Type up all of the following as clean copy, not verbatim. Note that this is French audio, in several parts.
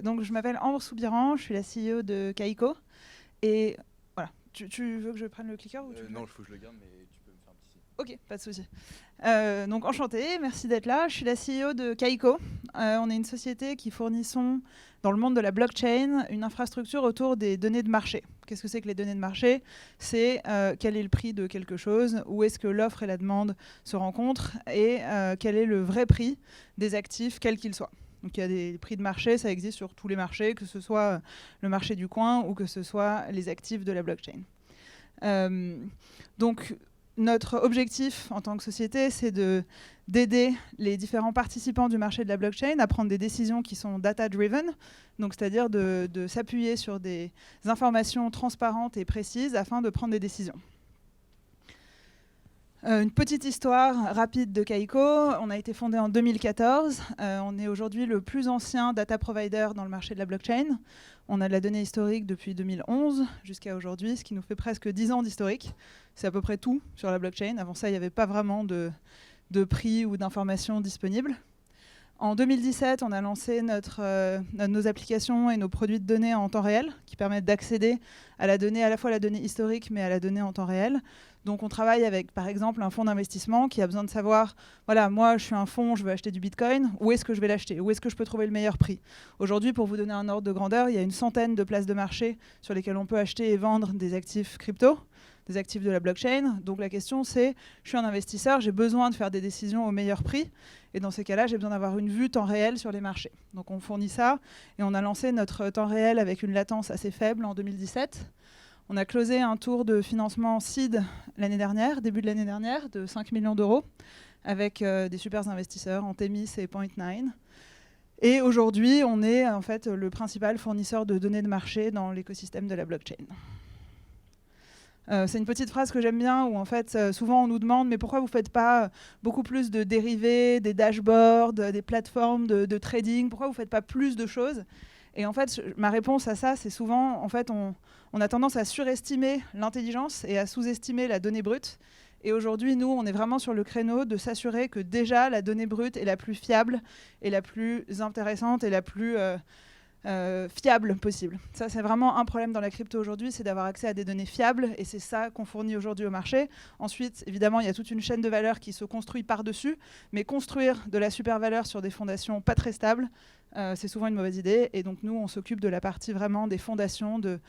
Donc, je m'appelle Ambre Soubiran, je suis la CEO de Kaiko. Et voilà, tu veux que je prenne le clicker ou Non, il faut que je le garde, mais tu peux me faire un petit signe. Ok, pas de souci. Donc, enchantée, merci d'être là. Je suis la CEO de Kaiko. On est une société qui fournissons, dans le monde de la blockchain, une infrastructure autour des données de marché. Qu'est-ce que c'est que les données de marché ? C'est quel est le prix de quelque chose, où est-ce que l'offre et la demande se rencontrent, et quel est le vrai prix des actifs, quels qu'ils soient. Donc il y a des prix de marché, ça existe sur tous les marchés, que ce soit le marché du coin ou que ce soit les actifs de la blockchain. Donc notre objectif en tant que société, c'est d'aider les différents participants du marché de la blockchain à prendre des décisions qui sont data-driven, donc c'est-à-dire de s'appuyer sur des informations transparentes et précises afin de prendre des décisions. Une petite histoire rapide de Kaiko. On a été fondé en 2014. On est aujourd'hui le plus ancien data provider dans le marché de la blockchain. On a de la donnée historique depuis 2011 jusqu'à aujourd'hui, ce qui nous fait presque 10 ans d'historique. C'est à peu près tout sur la blockchain. Avant ça, il n'y avait pas vraiment de prix ou d'informations disponibles. En 2017, on a lancé nos applications et nos produits de données en temps réel qui permettent d'accéder à la donnée, à la fois la donnée historique, mais à la donnée en temps réel. Donc on travaille avec, par exemple, un fonds d'investissement qui a besoin de savoir, voilà, moi je suis un fonds, je veux acheter du Bitcoin, où est-ce que je vais l'acheter ? Où est-ce que je peux trouver le meilleur prix ? Aujourd'hui, pour vous donner un ordre de grandeur, il y a une centaine de places de marché sur lesquelles on peut acheter et vendre des actifs crypto, des actifs de la blockchain. Donc la question c'est, je suis un investisseur, j'ai besoin de faire des décisions au meilleur prix. Et dans ces cas-là, j'ai besoin d'avoir une vue temps réel sur les marchés. Donc on fournit ça et on a lancé notre temps réel avec une latence assez faible en 2017. On a closé un tour de financement seed l'année dernière, début de l'année dernière, de 5 millions d'euros, avec des super investisseurs, Antemis et Point9. Et aujourd'hui, on est en fait le principal fournisseur de données de marché dans l'écosystème de la blockchain. C'est une petite phrase que j'aime bien où en fait souvent on nous demande mais pourquoi vous ne faites pas beaucoup plus de dérivés, des dashboards, des plateformes de trading, pourquoi vous ne faites pas plus de choses ? Et en fait ma réponse à ça c'est souvent en fait on a tendance à surestimer l'intelligence et à sous-estimer la donnée brute. Et aujourd'hui nous on est vraiment sur le créneau de s'assurer que déjà la donnée brute est la plus fiable et la plus intéressante et la plus fiable possible. Ça, c'est vraiment un problème dans la crypto aujourd'hui, c'est d'avoir accès à des données fiables, et c'est ça qu'on fournit aujourd'hui au marché. Ensuite, évidemment, il y a toute une chaîne de valeur qui se construit par-dessus, mais construire de la super valeur sur des fondations pas très stables, c'est souvent une mauvaise idée. Et donc, nous, on s'occupe de la partie vraiment des fondations, de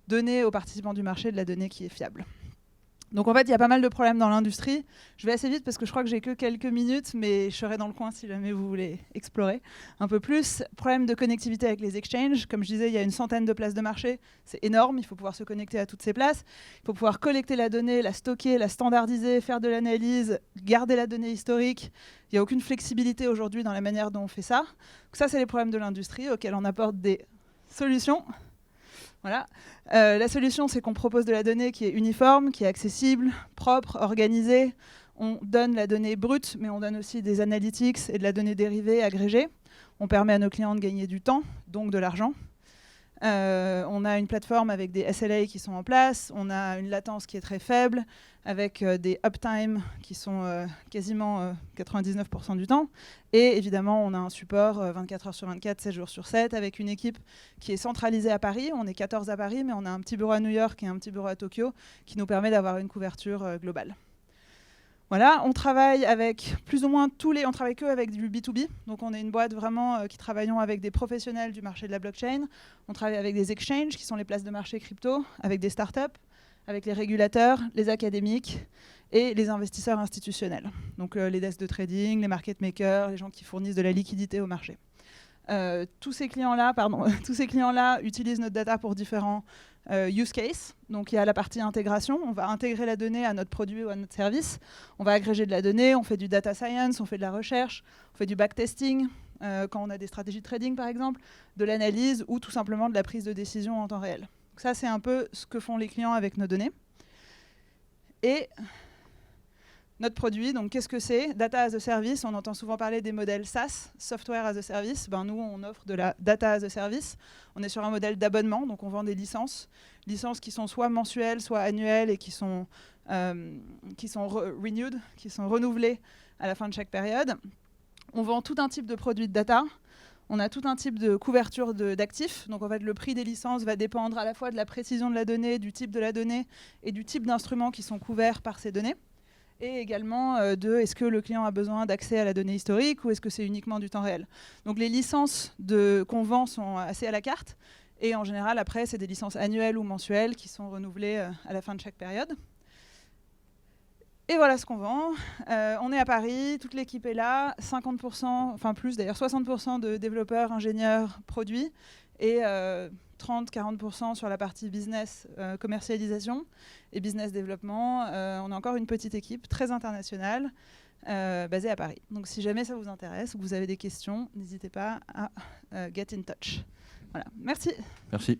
donner aux participants du marché de la donnée qui est fiable. Donc en fait, il y a pas mal de problèmes dans l'industrie. Je vais assez vite parce que je crois que j'ai que quelques minutes, mais je serai dans le coin si jamais vous voulez explorer un peu plus. Problème de connectivité avec les exchanges. Comme je disais, il y a une centaine de places de marché. C'est énorme, il faut pouvoir se connecter à toutes ces places. Il faut pouvoir collecter la donnée, la stocker, la standardiser, faire de l'analyse, garder la donnée historique. Il n'y a aucune flexibilité aujourd'hui dans la manière dont on fait ça. Donc ça, c'est les problèmes de l'industrie auxquels on apporte des solutions. Voilà. La solution, c'est qu'on propose de la donnée qui est uniforme, qui est accessible, propre, organisée. On donne la donnée brute, mais on donne aussi des analytics et de la donnée dérivée agrégée. On permet à nos clients de gagner du temps, donc de l'argent. On a une plateforme avec des SLA qui sont en place. On a une latence qui est très faible, avec des uptime qui sont quasiment 99% du temps. Et évidemment, on a un support 24 heures sur 24, 7 jours sur 7, avec une équipe qui est centralisée à Paris. On est 14 à Paris, mais on a un petit bureau à New York et un petit bureau à Tokyo, qui nous permet d'avoir une couverture globale. Voilà, on travaille avec plus ou moins on travaille que avec du B2B. Donc on est une boîte vraiment qui travaillons avec des professionnels du marché de la blockchain. On travaille avec des exchanges qui sont les places de marché crypto, avec des startups, avec les régulateurs, les académiques et les investisseurs institutionnels. Donc les desks de trading, les market makers, les gens qui fournissent de la liquidité au marché. Tous ces clients-là utilisent notre data pour différents use cases. Donc il y a la partie intégration, on va intégrer la donnée à notre produit ou à notre service. On va agréger de la donnée, on fait du data science, on fait de la recherche, on fait du backtesting, quand on a des stratégies de trading par exemple, de l'analyse ou tout simplement de la prise de décision en temps réel. Donc ça c'est un peu ce que font les clients avec nos données. Et notre produit. Donc, qu'est-ce que c'est? Data as a Service. On entend souvent parler des modèles SaaS, Software as a Service. Ben, nous, on offre de la Data as a Service. On est sur un modèle d'abonnement, donc on vend des licences qui sont soit mensuelles, soit annuelles et qui sont renewed, qui sont renouvelées à la fin de chaque période. On vend tout un type de produits de data. On a tout un type de couverture d'actifs. Donc en fait, le prix des licences va dépendre à la fois de la précision de la donnée, du type de la donnée et du type d'instruments qui sont couverts par ces données. Et également de est-ce que le client a besoin d'accès à la donnée historique ou est-ce que c'est uniquement du temps réel. Donc les licences qu'on vend sont assez à la carte. Et en général, après, c'est des licences annuelles ou mensuelles qui sont renouvelées à la fin de chaque période. Et voilà ce qu'on vend. On est à Paris, toute l'équipe est là, 50%, enfin plus d'ailleurs, 60% de développeurs, ingénieurs, produits, et 30-40% sur la partie business, commercialisation et business développement. On a encore une petite équipe très internationale, basée à Paris. Donc si jamais ça vous intéresse ou que vous avez des questions, n'hésitez pas à get in touch. Voilà, merci. Merci.